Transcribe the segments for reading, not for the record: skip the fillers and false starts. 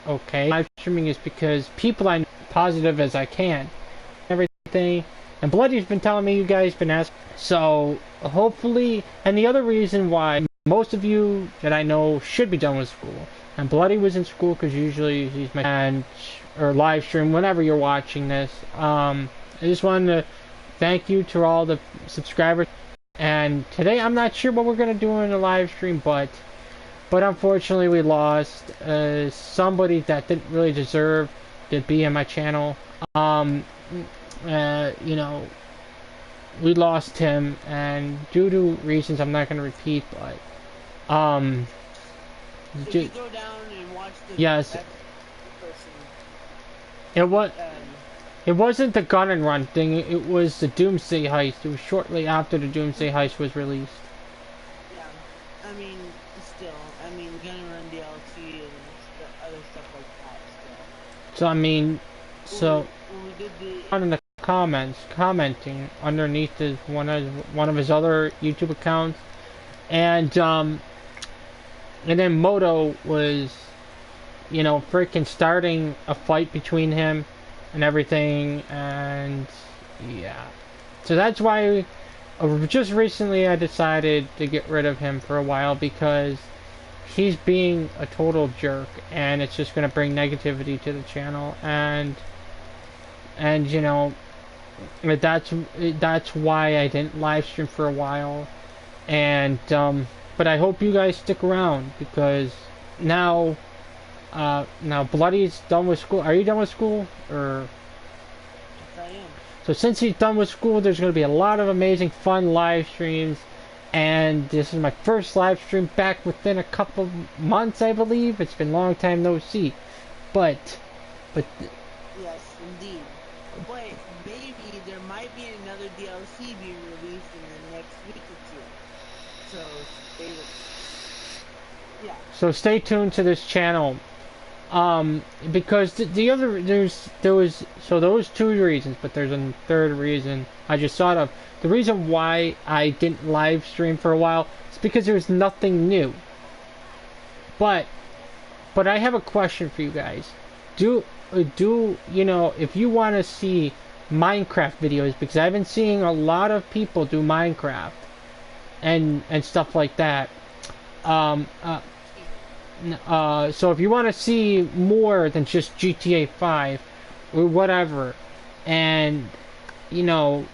okay. Live streaming is because people I know positive as I can. Everything. And Bloody's been telling me you guys been asking. So hopefully, and the other reason why most of you that I know should be done with school. And Bloody was in school because usually he's my and or live stream whenever you're watching this. I just wanted to thank you to all the subscribers. And today I'm not sure what we're gonna do in the live stream, but unfortunately we lost somebody that didn't really deserve to be in my channel. You know, we lost him, and due to reasons I'm not gonna repeat, but if you go down and watch the yes, person, it was. It wasn't the gun and run thing, it was the Doomsday Heist. It was shortly after the Doomsday Heist was released. yeah, I mean, still, I mean, Gun and Run DLC and other stuff like that, still. So, I mean, so, when we did on in the comments, commenting underneath one of his other YouTube accounts, and then Moto was, you know, freaking starting a fight between him and everything, and yeah, so that's why just recently I decided to get rid of him for a while, because he's being a total jerk and it's just going to bring negativity to the channel, and you know, that's why I didn't live stream for a while. And but I hope you guys stick around, because now now Bloody's done with school. Are you done with school? Or yes, I am. so since he's done with school, there's going to be a lot of amazing fun live streams, and this is my first live stream back within a couple months, I believe. It's been a long time no see, but Yes, indeed. But maybe there might be another DLC being released in the next week or two. So yeah. so stay tuned to this channel. Because the other there was so those two reasons, but there's a third reason I just thought of. The reason why I didn't live stream for a while is because there was nothing new. But I have a question for you guys. Do you know, if you want to see Minecraft videos, because I've been seeing a lot of people do Minecraft and stuff like that. So if you want to see more than just GTA 5 or whatever, and you know,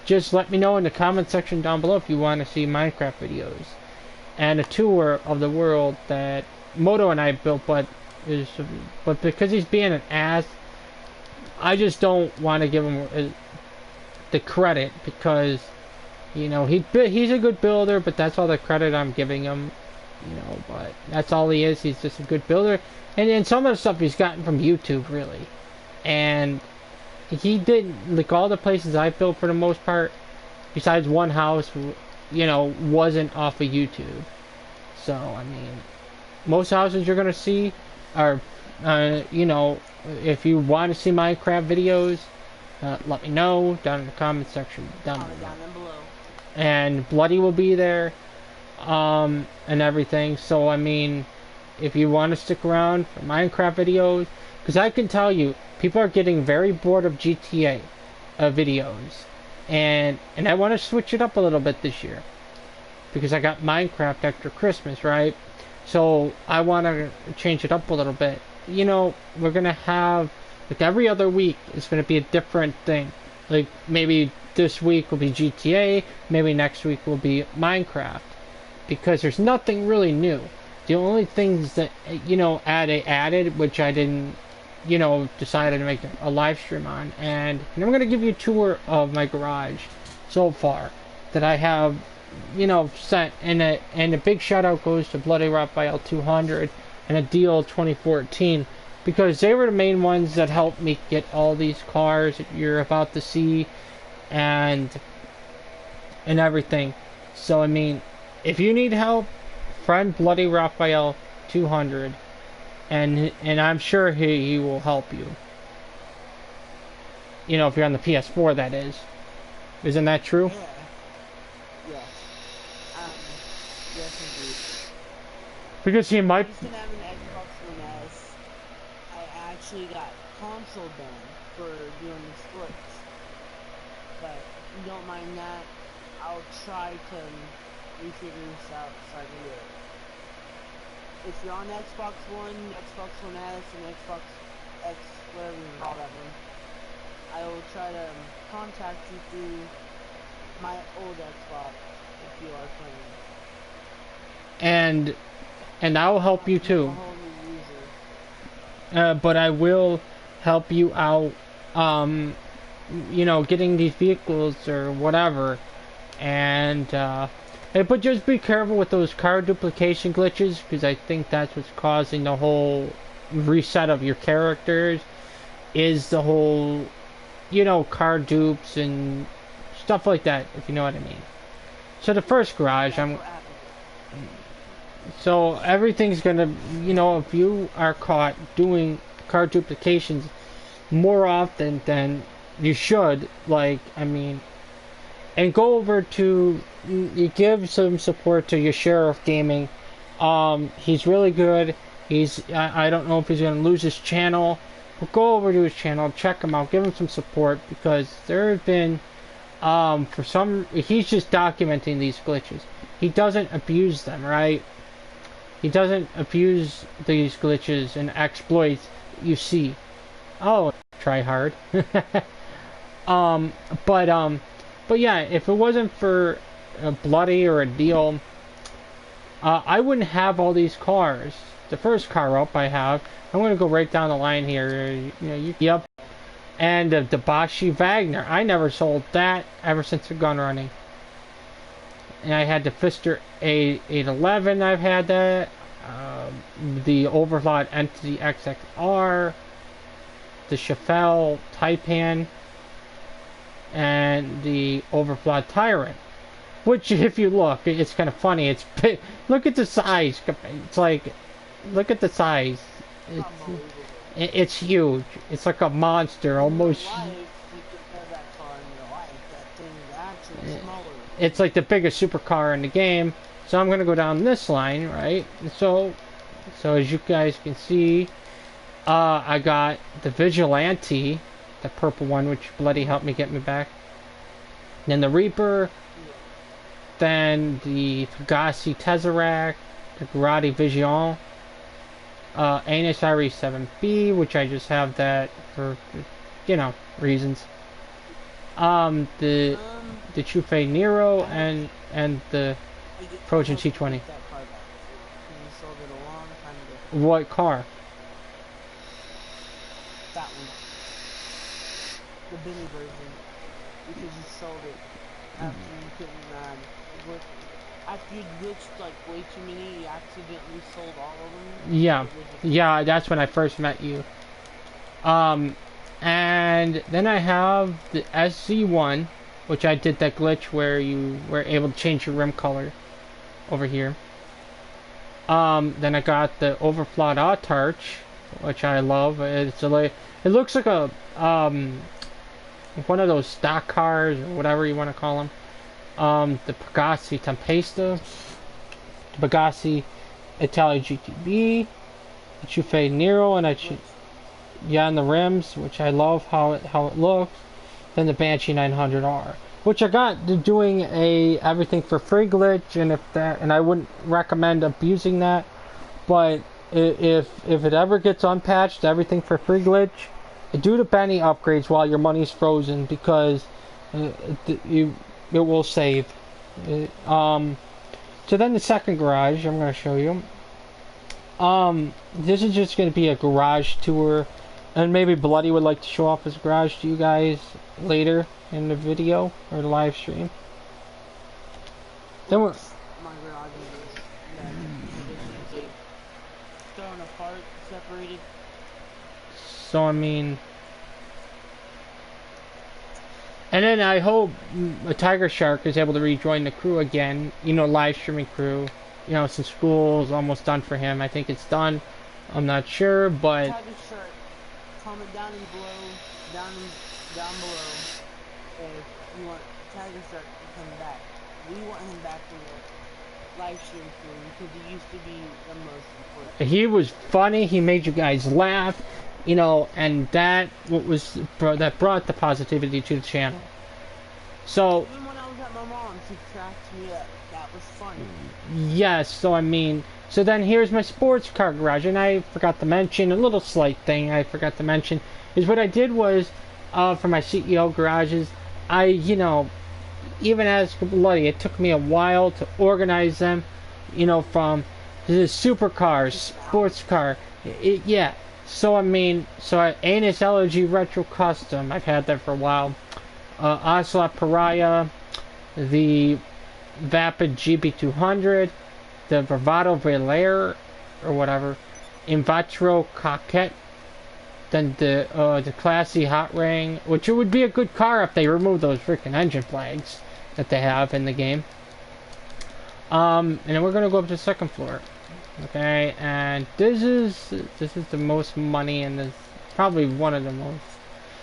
just let me know in the comment section down below if you want to see Minecraft videos and a tour of the world that Moto and I built, but because he's being an ass, I just don't want to give him the credit, because you know, he's a good builder, but that's all the credit I'm giving him. You know, but that's all he is. He's just a good builder, and some of the stuff he's gotten from YouTube, really. And he did, like, all the places I built for the most part, besides one house, you know, wasn't off of YouTube. So I mean, most houses you're gonna see are, you know, if you want to see Minecraft videos, let me know down in the comment section down below. And Bloody will be there. And everything. So I mean, if you want to stick around for Minecraft videos, because I can tell you, people are getting very bored of GTA videos, and I want to switch it up a little bit this year, because I got Minecraft after Christmas, right? So I want to change it up a little bit. You know, we're gonna have, like, every other week it's gonna be a different thing. Like, maybe this week will be GTA, maybe next week will be Minecraft, because there's nothing really new. The only things that, you know, added, which I didn't, you know, decided to make a live stream on, and I'm going to give you a tour of my garage so far that I have, you know, set. And a big shout out goes to Bloody Raphael 200 and a Deal 2014, because they were the main ones that helped me get all these cars that you're about to see, and everything. So I mean, if you need help, friend Bloody Raphael 200, and I'm sure he will help you. You know, if you're on the PS4, that is. Isn't that true? Yeah. Yes. Yes, indeed. Because he might. I used to have an Xbox One S, actually got console done for doing the splits. But if you don't mind that, I'll try to refigure this out so I can do it. If you're on Xbox One, Xbox One S, and Xbox X, whatever you call that one, I will try to contact you through my old Xbox if you are playing. And I'll help you too. I'm a whole new user. But I will help you out, you know, getting these vehicles or whatever. And, but just be careful with those car duplication glitches, because I think that's what's causing the whole reset of your characters, is the whole, you know, car dupes and stuff like that, if you know what I mean. So the first garage, so everything's gonna, you know, if you are caught doing car duplications more often than you should, like, I mean, and go over to, you give some support to your Sheriff Gaming. He's really good. I don't know if he's gonna lose his channel, but go over to his channel, check him out, give him some support, because there have been, for some, he's just documenting these glitches. He doesn't abuse them, right? He doesn't abuse these glitches and exploits you see. Oh, try hard. But yeah, if it wasn't for a Bloody or a Deal, I wouldn't have all these cars. The first car up I have, I'm going to go right down the line here. Yep. And the Bashi Wagner. I never sold that ever since the gun running. And I had the Pfister 811, I've had that. The Overclocked Entity XXR. The Chaffel Taipan. And the Overclocked Tyrant. Which, if you look, it's kind of funny. It's look at the size. It's like, look at the size. It's huge. It's like a monster, almost. It's like the biggest supercar in the game. So I'm gonna go down this line, right? So as you guys can see, I got the Vigilante, the purple one, which Bloody helped me get me back. Then the Reaper. Then the Fugazi Tesseract, the Wardity Vision, Anus RE7B, which I just have that for, you know, reasons. The Chufe Nero and the Trojan T20. What car? That one. The Billy version. Because you sold it after you couldn't, after you glitched like way too many, you accidentally sold all of them. Yeah, that's when I first met you. And then I have the SZ1, which I did that glitch where you were able to change your rim color over here. Then I got the Overclocked Autarch, which I love. It looks like a one of those stock cars or whatever you want to call them. The Pagasi Tempesta, the Pagasi Italia GTB, the Chufe Nero, and and the rims, which I love how it looks. Then the Banshee 900R, which I got doing a everything for free glitch, and I wouldn't recommend abusing that. But if it ever gets unpatched, everything for free glitch, do the Benny upgrades while your money's frozen, because it will save. So then the second garage I'm going to show you. This is just going to be a garage tour, and maybe Bloody would like to show off his garage to you guys later in the video or the live stream. Then we're my garage is thrown apart, separated. So I mean, and then I hope a Tiger Shark is able to rejoin the crew again. You know, live streaming crew. You know, since school is almost done for him. I think it's done. I'm not sure, but Tiger Shark, comment down below if you want Tiger Shark to come back. We want him back in the live stream crew because he used to be the most important. he was funny. He made you guys laugh. and that brought the positivity to the channel. So Even when I was at my mom's, she cracked me up. That was funny. yes, so then here's my sports car garage, and I forgot to mention a little slight thing. I forgot to mention is what I did was for my CEO garages. I even as bloody, it took me a while to organize them. From the supercars, sports car, yeah. Anus Allergy Retro Custom. I've had that for a while. Ocelot Pariah, the Vapid GB200, the Bravado Valere, or whatever, Invatro Coquette, then the Classy Hot Ring, which it would be a good car if they remove those freaking engine flags that they have in the game. And then we're gonna go up to the second floor. Okay, and this is the most money, and this probably one of the most.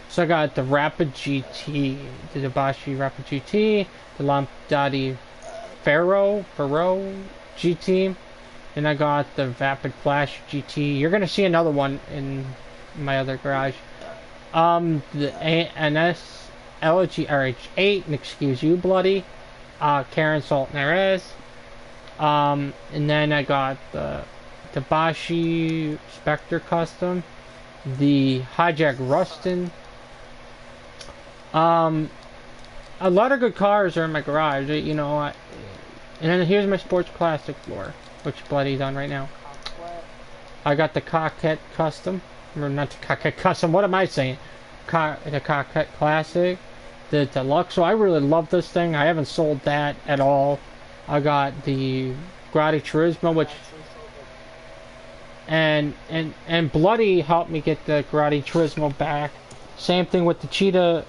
So I got the Rapid GT, the Dabashi Rapid GT, the Lampdati Faro GT, and I got the Vapid Flash GT. You're gonna see another one in my other garage. The NS LG RH8, and excuse you, bloody. Karen Salt Neres. And then I got the Dabashi Spectre Custom, the Hijack Rustin. A lot of good cars are in my garage, and then here's my sports classic floor, which bloody done right now. I got the Coquette Custom, or not the Coquette Custom, what am I saying? The Coquette Classic, the Deluxe. So I really love this thing. I haven't sold that at all. I got the Grotti Turismo, which and Bloody helped me get the Grotti Turismo back. Same thing with the Cheetah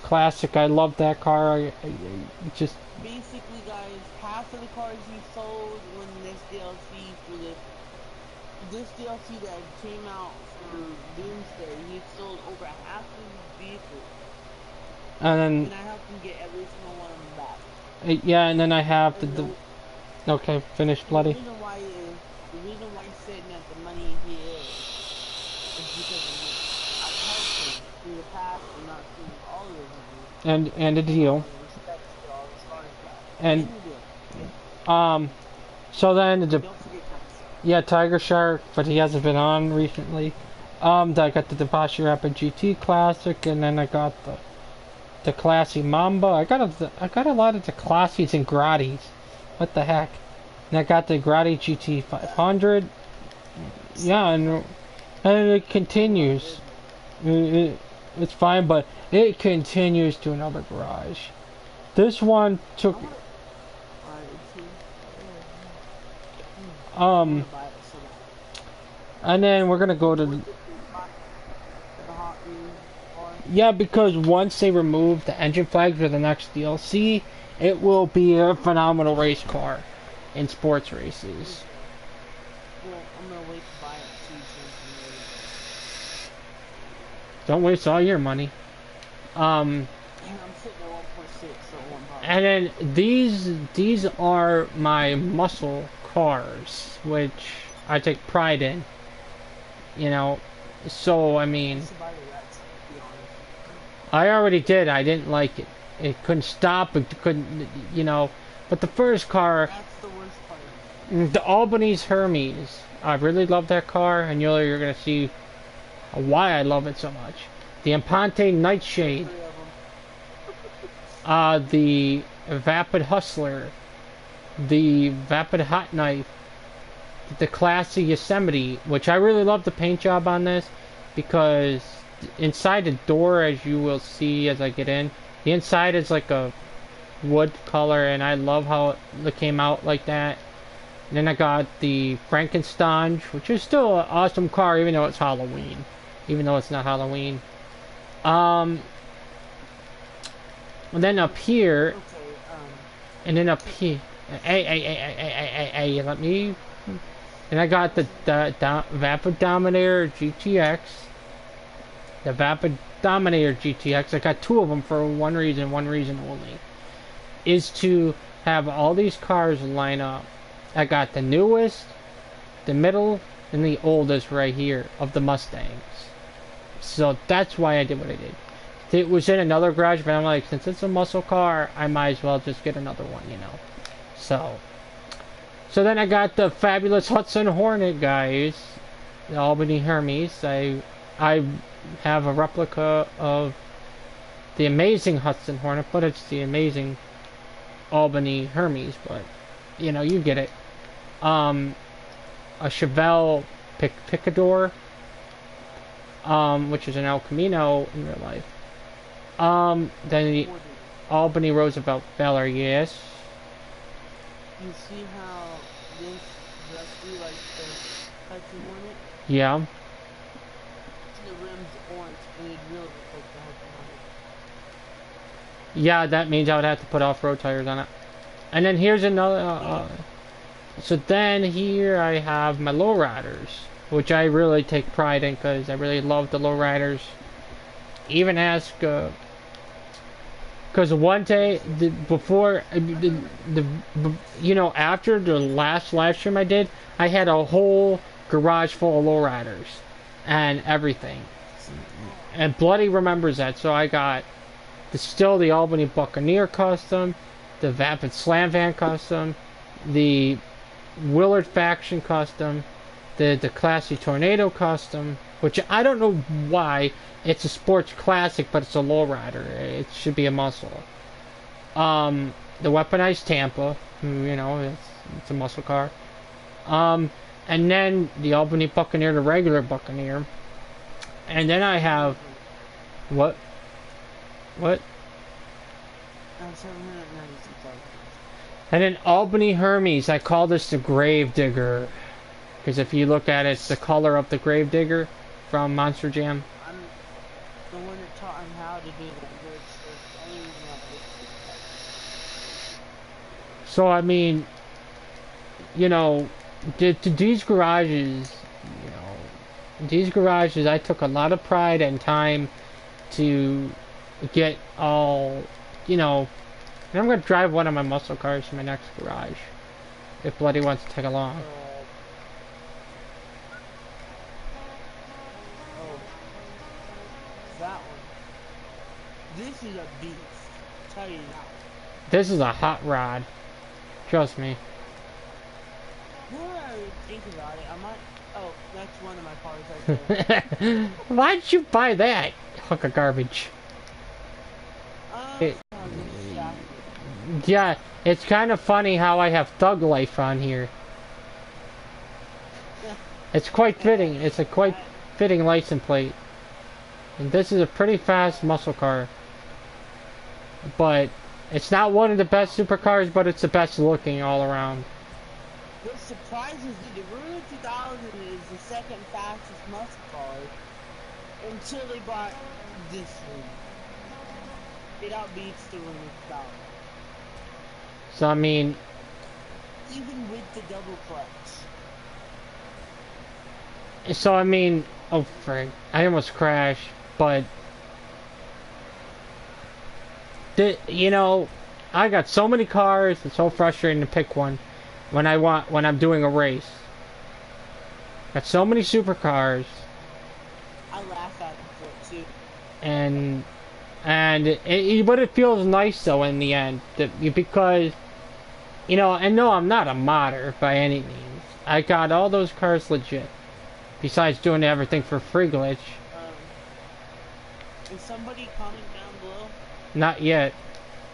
Classic. I love that car. I just Basically, guys, half of the cars you sold when this DLC that came out for Doomsday, he sold over half of his vehicles. and And I helped him get every single one of them back. then yeah, and then I have the okay, finish Bloody. The reason why he's sitting at the money he is because of me. I've helped him through the past and not through all of them. And a deal. Respect to all the stars back. And the deal. so then the Don't forget yeah, Tiger Shark, but he hasn't been on recently. I got the Dabashi Rapid GT Classic, and then I got the Classy Mamba. I got a lot of the Classies and Grottis. What the heck? And I got the Grotti GT 500. Yeah, and it continues. It's fine, but it continues to another garage. This one took and then we're gonna go to yeah, because once they remove the engine flags for the next DLC, it will be a phenomenal race car in sports races. Well, I'm gonna wait to buy it so you can Don't waste all your money. I'm sitting at 1.6, so it won't bother. And then these are my muscle cars, which I take pride in. So I mean, I already did. I didn't like it. It couldn't stop. It couldn't, But the first car, That's the worst part. the Albanese Hermes, I really love that car, and you're gonna see why I love it so much. The Impante Nightshade, the Vapid Hustler, the Vapid Hot Knife, the Classy Yosemite, which I really love the paint job on this, because inside the door, as you will see as I get in, the inside is like a wood color, and I love how it came out like that. And then I got the Frankenstein, which is still an awesome car, even though it's Halloween, even though it's not Halloween. And then up here, and then up here, hey, let me. And I got the Vapid Dominator GTX. The Vapid Dominator GTX. I got two of them for one reason only. Is to have all these cars line up. I got the newest, the middle, and the oldest right here of the Mustangs. So that's why I did what I did. It was in another garage, but I'm like, since it's a muscle car, I might as well just get another one, you know. So, so then I got the fabulous Hudson Hornet, guys, the Albany Hermes. I have a replica of the amazing Hudson Hornet, but it's the amazing Albany Hermes. But you know, you get it. A Chevelle Picador, which is an El Camino in real life. Then the Albany Roosevelt Valor, yes. You see how this directly like the Hudson Hornet? Yeah. The rim's orange and it really looks like the Hudson Hornet. Yeah, that means I would have to put off-road tires on it. And then here's another, so then here I have my lowriders, which I really take pride in because I really love the lowriders. Even ask, because one day, before, you know, after the last live stream I did, I had a whole garage full of lowriders and everything. And Bloody remembers that, so I got still the Albany Buccaneer custom, the Vapid Slam Van custom, the Willard Faction custom, the Classy Tornado custom, which I don't know why. It's a sports classic, but it's a lowrider. It should be a muscle. The Weaponized Tampa, you know, it's a muscle car. And then the Albany Buccaneer, the regular Buccaneer. And then I have... What? What? And then Albany Hermes, I call this the Gravedigger. Because if you look at it, it's the color of the Gravedigger from Monster Jam. I'm the one that taught him how to do that. So, I mean, you know, these garages, you know, these garages, I took a lot of pride and time to get all, you know, and I'm going to drive one of my muscle cars to my next garage, if Bloody wants to tag along. Oh, that one. This is a beast. I'll tell you that. This is a hot rod. Trust me. More I would think about it, I might... Oh, that's one of my cars right there. Why'd you buy that? Hunk of garbage. Yeah, it's kind of funny how I have Thug Life on here. It's quite fitting. It's a quite fitting license plate. And this is a pretty fast muscle car. But it's not one of the best supercars, but it's the best looking all around. What surprises me, the Ruler 2000 is the second fastest muscle car until they bought this one. It outbeats the Ruler 2000. So I mean, even with the double clutch. so I mean, oh frick, I almost crashed, but you know, I got so many cars. It's so frustrating to pick one when I'm doing a race. Got so many supercars. I laugh at it too. And but it feels nice though in the end because, you know, and no, I'm not a modder by any means. I got all those cars legit. Besides doing everything for free glitch. Is somebody comment down below? Not yet.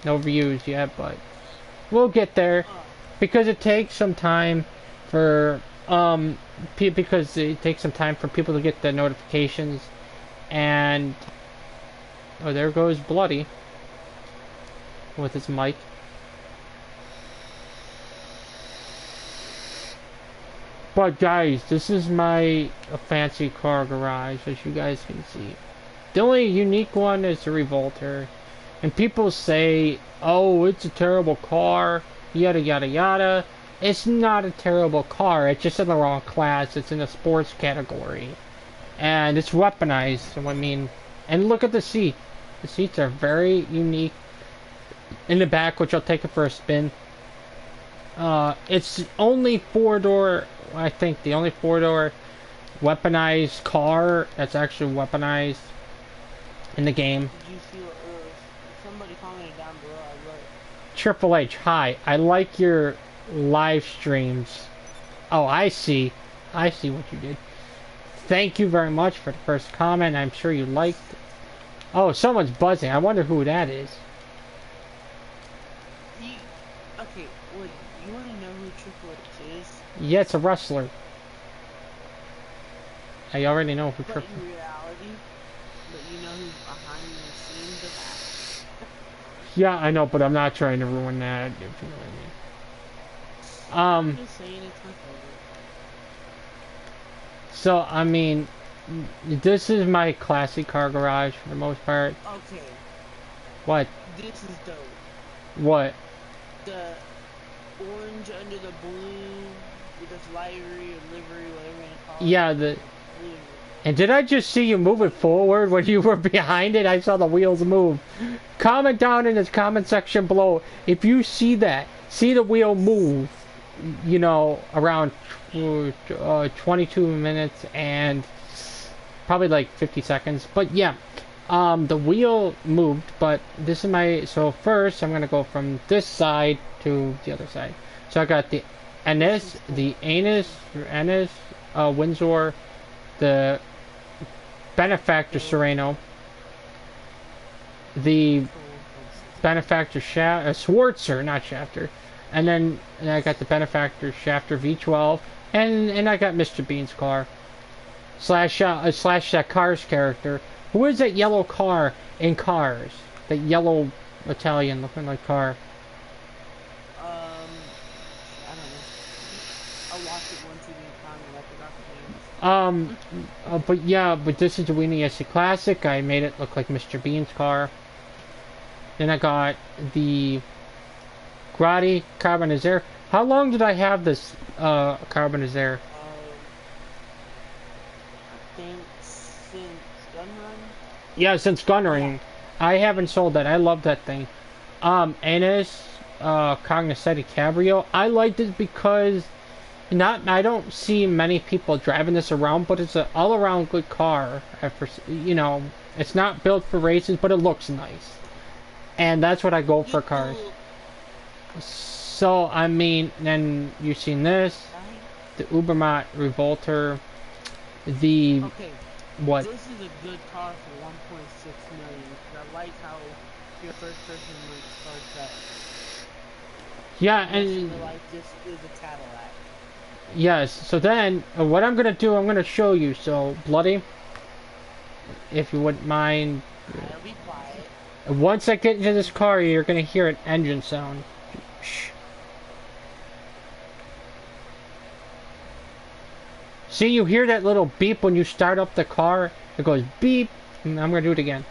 No views yet, but we'll get there. Because it takes some time for because it takes some time for people to get the notifications. And oh, there goes Bloody with his mic. But guys, this is my fancy car garage, as you guys can see. The only unique one is the Revolter. And people say, oh, it's a terrible car, yada yada yada. It's not a terrible car, it's just in the wrong class, it's in the sports category. And it's weaponized, so I mean, and look at the seat. The seats are very unique. In the back, which I'll take it for a spin. It's only 4-door, I think the only 4-door weaponized car that's actually weaponized in the game. Did you see what somebody commented down below? I wrote. Triple H, hi. I like your live streams. Oh, I see. I see what you did. Thank you very much for the first comment. I'm sure you liked it. Oh, someone's buzzing. I wonder who that is. Okay, wait, you want to know who Triple H is? Yeah, it's a wrestler. I already know who But Triple H in reality, but you know who's behind the scenes of that? is. Yeah, I know, but I'm not trying to ruin that, if you know what I mean. I'm just saying it's my favorite. So, I mean, this is my classic car garage for the most part. Okay, What? this is dope. What? The orange under the blue with this livery or livery, whatever you call it. Yeah, and did I just see you move it forward when you were behind it? I saw the wheels move. Comment down in the comment section below if you see that. See the wheel move, you know, around 22 minutes and probably like 50 seconds. But yeah, the wheel moved, but this is my... So first, I'm going to go from this side to the other side. So I got the Ennis, Windsor, the Benefactor Sereno, the Benefactor Schwarzer, not Shafter, and then I got the Benefactor Shafter V12, and I got Mr. Bean's car, slash that Cars character. Who is that yellow car in Cars? That yellow Italian looking like car. I don't know. I watched it one too many times and I forgot the names. But yeah, but this is the Weenie SC Classic. I made it look like Mr. Bean's car. Then I got the Grotti Carbonizer. How long did I have this Carbonizer? I think since Gun Run. Yeah, since Gunring. I haven't sold that. I love that thing. Ennis Cognoscenti Cabrio. I liked it because I don't see many people driving this around, but it's an all-around good car. You know, it's not built for races, but it looks nice, and that's what I go for cars. So I mean, then you've seen this, the Ubermatt Revolter, the what? This is a good car for 1.6 million. I like how your first person starts that. Yeah, and like this is a Cadillac. Yes, so then, what I'm gonna do, I'm gonna show you, so, Bloody, if you wouldn't mind, I'll be quiet. Once I get into this car, you're gonna hear an engine sound. Shh. See, you hear that little beep when you start up the car? It goes beep, and I'm gonna do it again.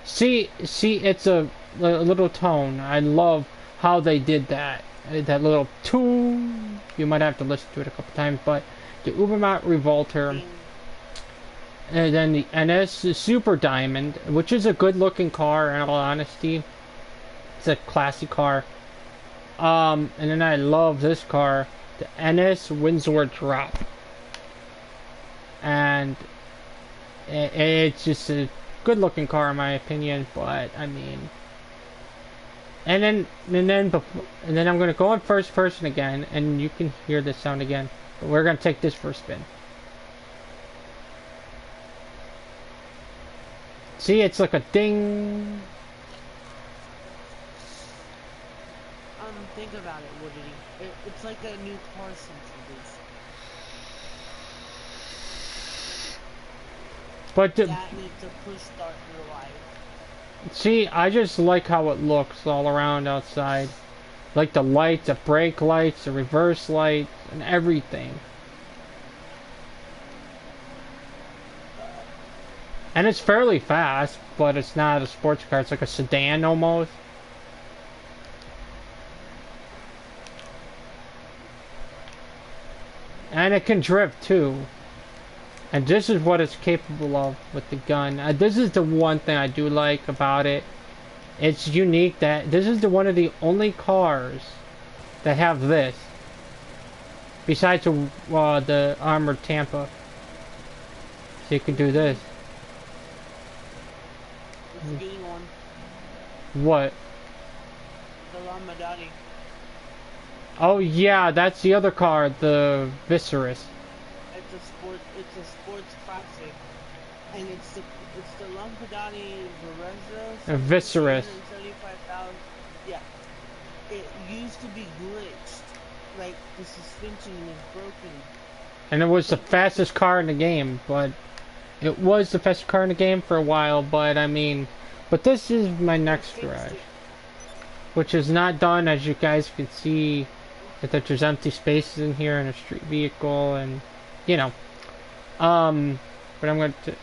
See, it's a little tone. I love how they did that. That little tune. You might have to listen to it a couple times, but the Ubermatt Revolter, and then the NS Super Diamond, which is a good-looking car. In all honesty, it's a classy car. And then I love this car, the NS Windsor Drop, and it's just a good-looking car in my opinion. But I mean. And then I'm gonna go on first person again, and you can hear this sound again. But we're gonna take this for a spin. See, it's like a ding. Think about it, Woody. It's like a new car sensor, But that needs a push start in your life. See, I just like how it looks all around outside. Like the lights, the brake lights, the reverse lights, and everything. And it's fairly fast, but it's not a sports car. It's like a sedan almost. And it can drift too. And this is what it's capable of with the gun. This is the one thing I do like about it. It's unique that this is one of the only cars that have this. Besides the armored Tampa. So you can do this. It's getting one. What? The Lamadati. Oh yeah, that's the other car, the Viserys. It's a sports classic. And it's the Lampadati Viserys. 375,000. Yeah. It used to be glitched. Like the suspension is broken. And it was the fastest car in the game, but it was the fastest car in the game for a while, but I mean, but this is my next garage, which is not done, as you guys can see, that there's empty spaces in here and a street vehicle, and you know, but I'm going to,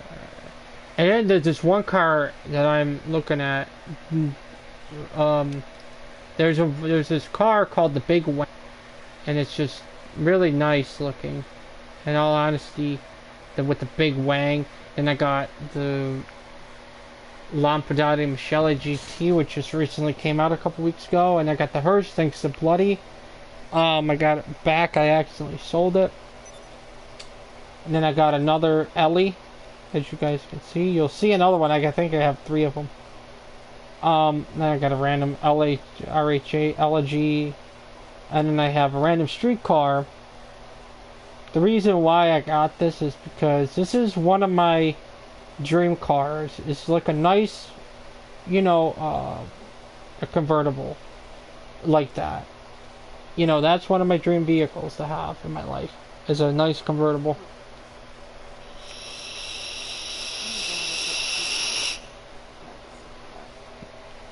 and then there's this one car that I'm looking at, there's this car called the Big Wang, and it's just really nice looking, in all honesty, with the big wang. Then I got the Lampadati Michele GT, which just recently came out a couple weeks ago, and I got the Hirsch thanks to Bloody. I got it back. I accidentally sold it. And then I got another Ellie, as you guys can see. You'll see another one. I think I have 3 of them. Then I got a random LA, RHA, Elegy, and then I have a random street car. The reason why I got this is because this is one of my dream cars. It's like a nice, you know, a convertible like that. You know, that's one of my dream vehicles to have in my life, is a nice convertible.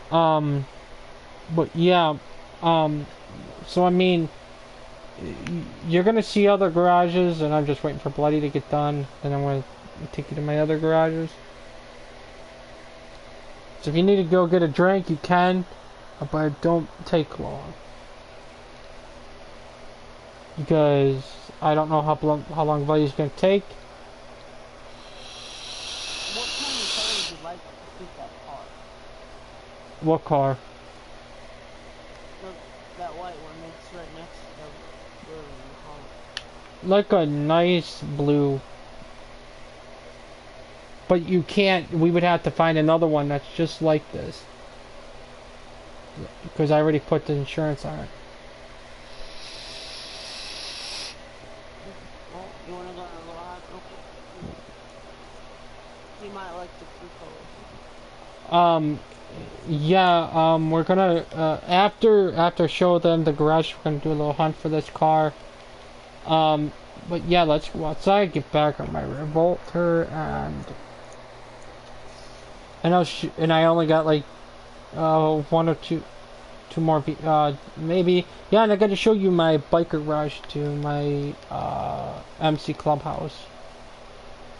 But yeah, so I mean, you're gonna see other garages, and I'm just waiting for Bloody to get done, then I'm gonna take you to my other garages. So if you need to go get a drink, you can, but don't take long, because I don't know how long Bloody's gonna take. What kind of color would you like to fit that car? What car? That white one that's right next to the building in the car. Like a nice blue. But you can't, we would have to find another one that's just like this, because I already put the insurance on it. Well, you wanna go a little hot? Okay. You might like the blue color. Yeah, we're gonna, after show them the garage, we're gonna do a little hunt for this car. But yeah, let's go outside, get back on my Revolter, and I only got like, 1 or 2 more, maybe. Yeah, and I gotta show you my bike garage too, my, MC Clubhouse.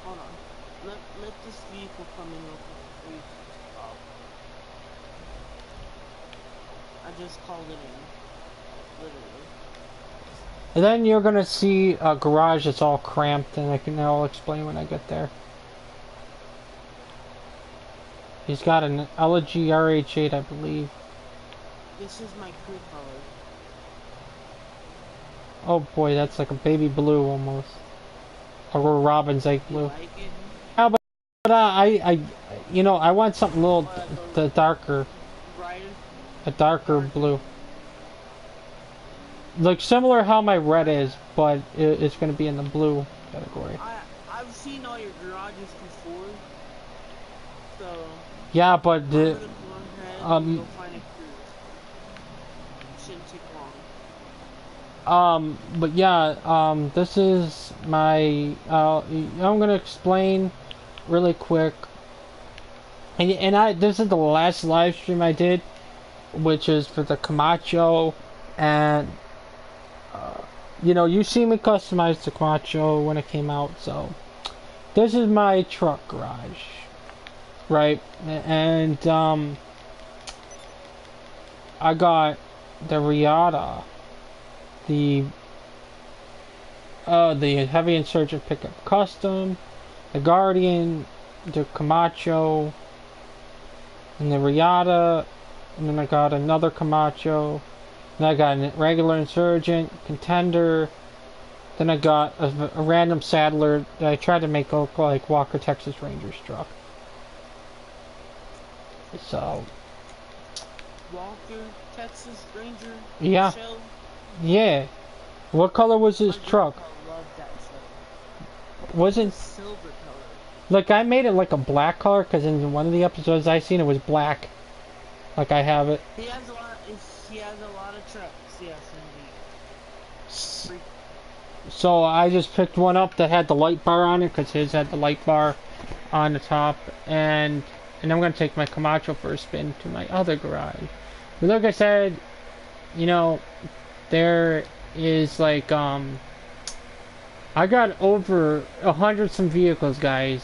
Hold on. Let this vehicle come in real quick before you stop. I just called it in. Literally. And then you're gonna see a garage that's all cramped, and I'll explain when I get there. He's got an Elegy RH8, I believe. This is my crew color. Oh boy, that's like a baby blue almost. Or a Robin's egg blue. Like it? Yeah, but you know, I want something a little darker. Brighter? A darker blue. Like similar how my red is, but it's gonna be in the blue category. I've seen all your garages before, so Yeah, but I'm gonna go ahead and go find a crew. Shouldn't take long. But yeah, this is my, I'm gonna explain really quick. And this is the last live stream I did, which is for the Camacho, and, you know, you see me customize the Camacho when it came out, so this is my truck garage, right? And, I got the Riata, the Heavy Insurgent Pickup Custom, the Guardian, the Camacho, and the Riata, and then I got another Camacho, and I got a regular Insurgent, Contender, Then I got a random saddler that I tried to make look like Walker Texas Rangers truck. So, Walker, Texas Ranger, yeah, shell. yeah. What color was My his truck? grandpa loved that shell. Wasn't It's a silver color. like I made it like a black color because in one of the episodes I seen it was black. Like I have it. He has a lot. He has a lot of trucks. Yes, indeed. So I just picked one up that had the light bar on it because his had the light bar on the top, and I'm gonna take my Camacho for a spin to my other garage. But like I said, you know, there is like I got over 100 some vehicles, guys,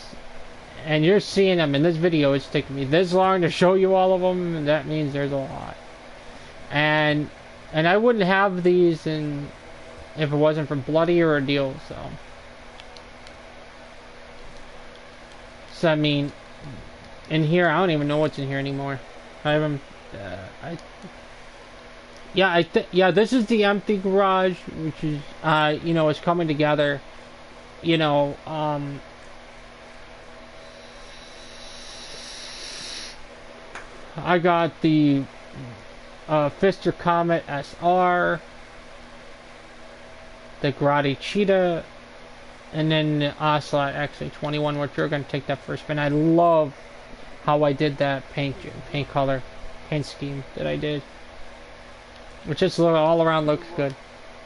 and you're seeing them in this video. It's taking me this long to show you all of them, and that means there's a lot. And I wouldn't have these in if it wasn't for Bloody or a deal. So I mean, in here I don't even know what's in here anymore. I haven't. Yeah, this is the empty garage, which is you know, it's coming together. You know, I got the Fister Comet SR, the Grotti Cheetah, and then the Ocelot XA21, which we're going to take that first spin. I love how I did that paint color, paint scheme that I did. Which just all around looks good.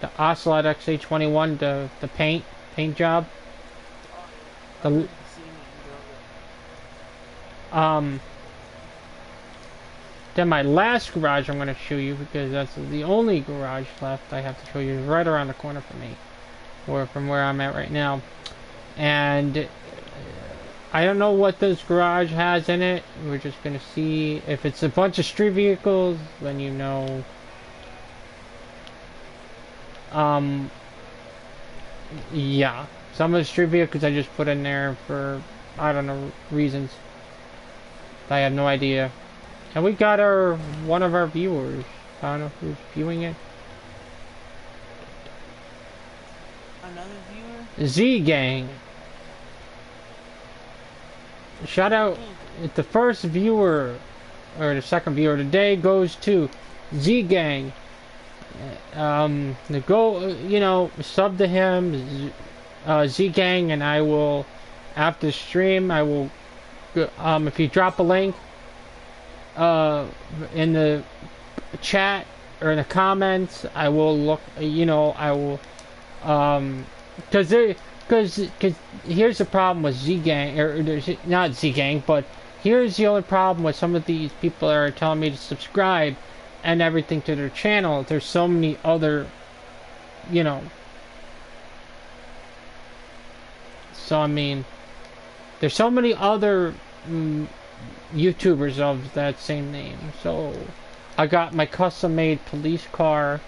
The Ocelot XA21, the paint job. The Then my last garage I'm going to show you, because that's the only garage left I have to show you, right around the corner from me, or from where I'm at right now. And I don't know what this garage has in it. We're just going to see. If it's a bunch of street vehicles, then you know. Yeah, some of the street vehicles I just put in there for, I don't know, reasons. I have no idea. And we got one of our viewers. I don't know who's viewing it. Another viewer? Z Gang. Shout out. The first viewer, or the second viewer today, goes to Z Gang. You know, sub to him, Z Gang, and I will, after the stream, I will, if you drop a link, in the chat or in the comments, I will look, you know, I will, because here's the problem with Z Gang, or not Z Gang, but here's the only problem with some of these people that are telling me to subscribe and everything to their channel. There's so many other, you know, so I mean, there's so many other YouTubers of that same name. So I got my custom made police car,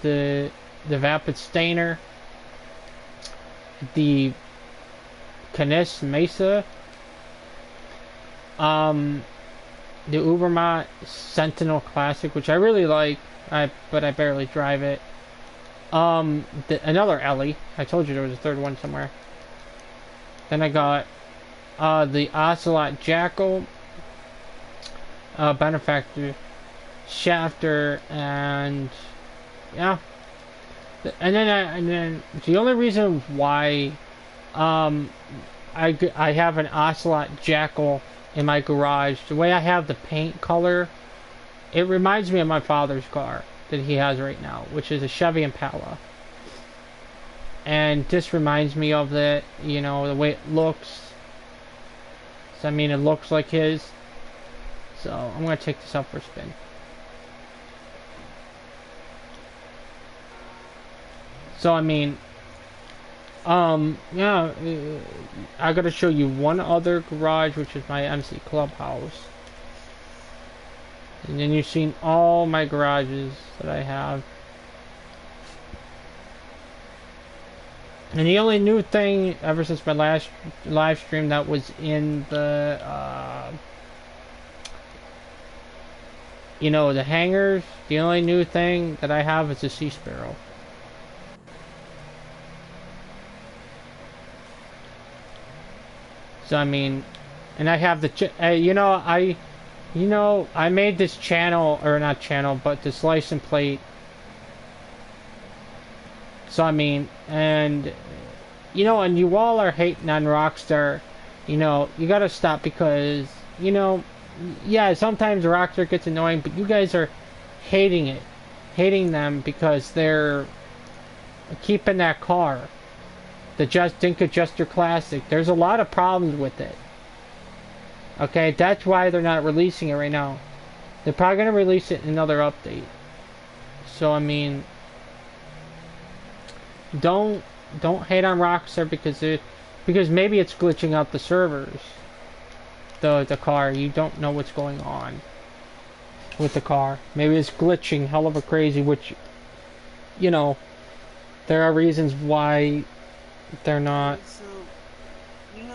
the Vapid Stainer, the Canis Mesa, the Ubermatt Sentinel Classic, which I really like, but I barely drive it. Another Ellie. I told you there was a third one somewhere. Then I got the Ocelot Jackal, Benefactor, Shafter, and yeah. And then the only reason why I have an Ocelot Jackal in my garage, the way I have the paint color, it reminds me of my father's car that he has right now, which is a Chevy Impala. And this reminds me of that, you know, the way it looks. So, I mean, it looks like his. So I'm going to take this up for a spin. So, I mean, yeah, I gotta show you one other garage, which is my MC Clubhouse. And then you've seen all my garages that I have. And the only new thing ever since my last live stream that was in the, you know, the hangars, the only new thing that I have is a Sea Sparrow. So I mean, and I have the I made this channel, or not channel, but this license plate. So I mean, and and you all are hating on Rockstar. You gotta stop, because yeah, sometimes Rockstar gets annoying, but you guys are hating them because they're keeping that car, the Dinka Jester Classic. There's a lot of problems with it. Okay, that's why they're not releasing it right now. They're probably gonna release it in another update. So I mean, don't hate on Rockstar because maybe it's glitching out the servers. The car, you don't know what's going on with the car. Maybe it's glitching hell of a crazy, which there are reasons why they're not. So, when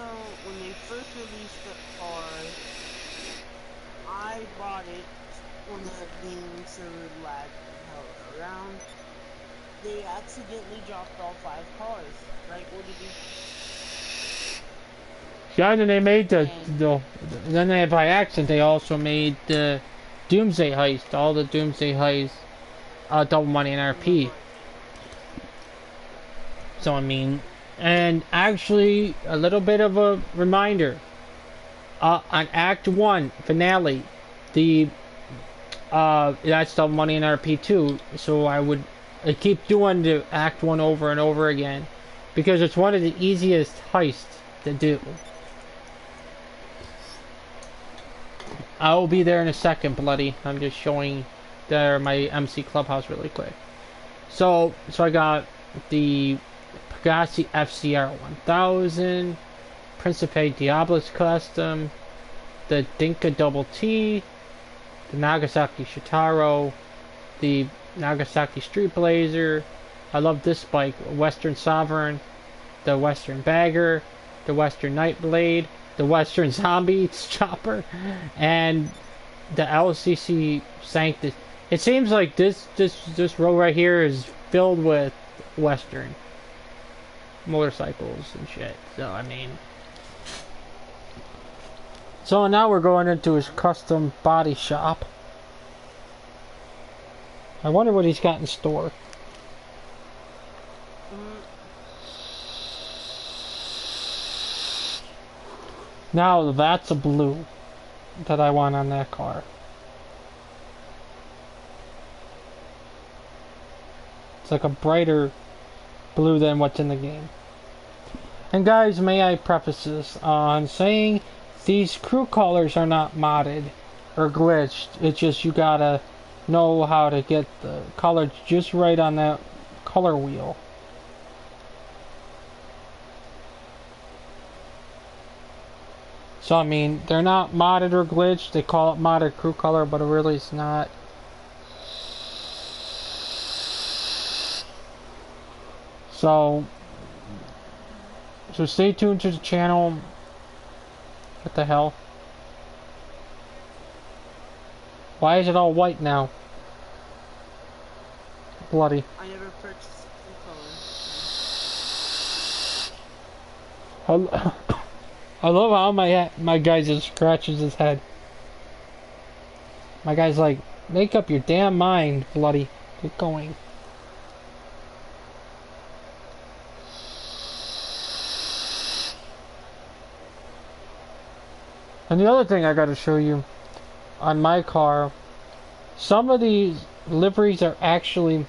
they first released the car, I bought it when the gaming server lagged hell around. They accidentally dropped all 5 cars, right? What did you? Yeah, and then they made then they, by accident, they also made the Doomsday Heist, all the Doomsday Heist, Double Money and RP. So I mean, and actually, a little bit of a reminder, on Act 1 finale, that's Double Money and RP 2, so I keep doing the Act 1 over and over again, because it's one of the easiest heists to do. I will be there in a second, bloody. I'm just showing there my MC Clubhouse really quick. So I got the Pagasi FCR 1000, Principe Diablos Custom, the Dinka Double T, the Nagasaki Shitaro, the Nagasaki Street Blazer. I love this bike, Western Sovereign, the Western Bagger, the Western Nightblade, the Western Zombie Chopper, and the LCC Sanctus. It seems like this row right here is filled with Western motorcycles and shit. So I mean, so now we're going into his custom body shop. I wonder what he's got in store. Now that's a blue that I want on that car. It's like a brighter blue than what's in the game. And guys, may I preface this on saying these crew colors are not modded or glitched. It's just you gotta know how to get the color just right on that color wheel. So I mean, they're not modded or glitched. They call it modded crew color, but it really is not. So stay tuned to the channel. What the hell? Why is it all white now? Bloody. I never purchased the color. I love how my guy just scratches his head. My guy's like, make up your damn mind, bloody. Get going. And the other thing I gotta show you, on my car, some of these liveries are actually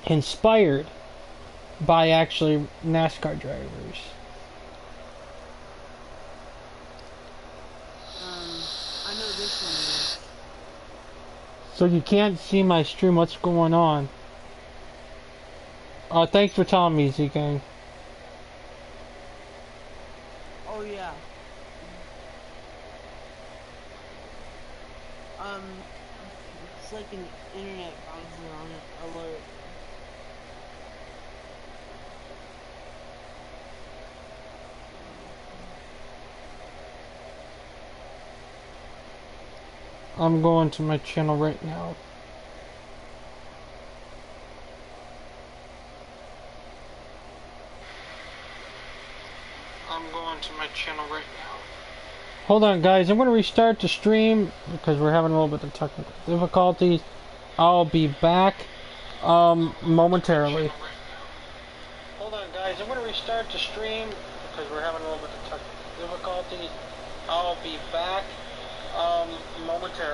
inspired by actually NASCAR drivers. I know this one is. So you can't see my stream. What's going on? Thanks for telling me, Z-Gang. Oh yeah. It's like an internet browser on it, alert. I'm going to my channel right now. I'm going to my channel right now. Hold on, guys. I'm going to restart the stream because we're having a little bit of technical difficulties. I'll be back momentarily. Hold on, guys. I'm going to restart the stream because we're having a little bit of technical difficulties. I'll be back momentarily.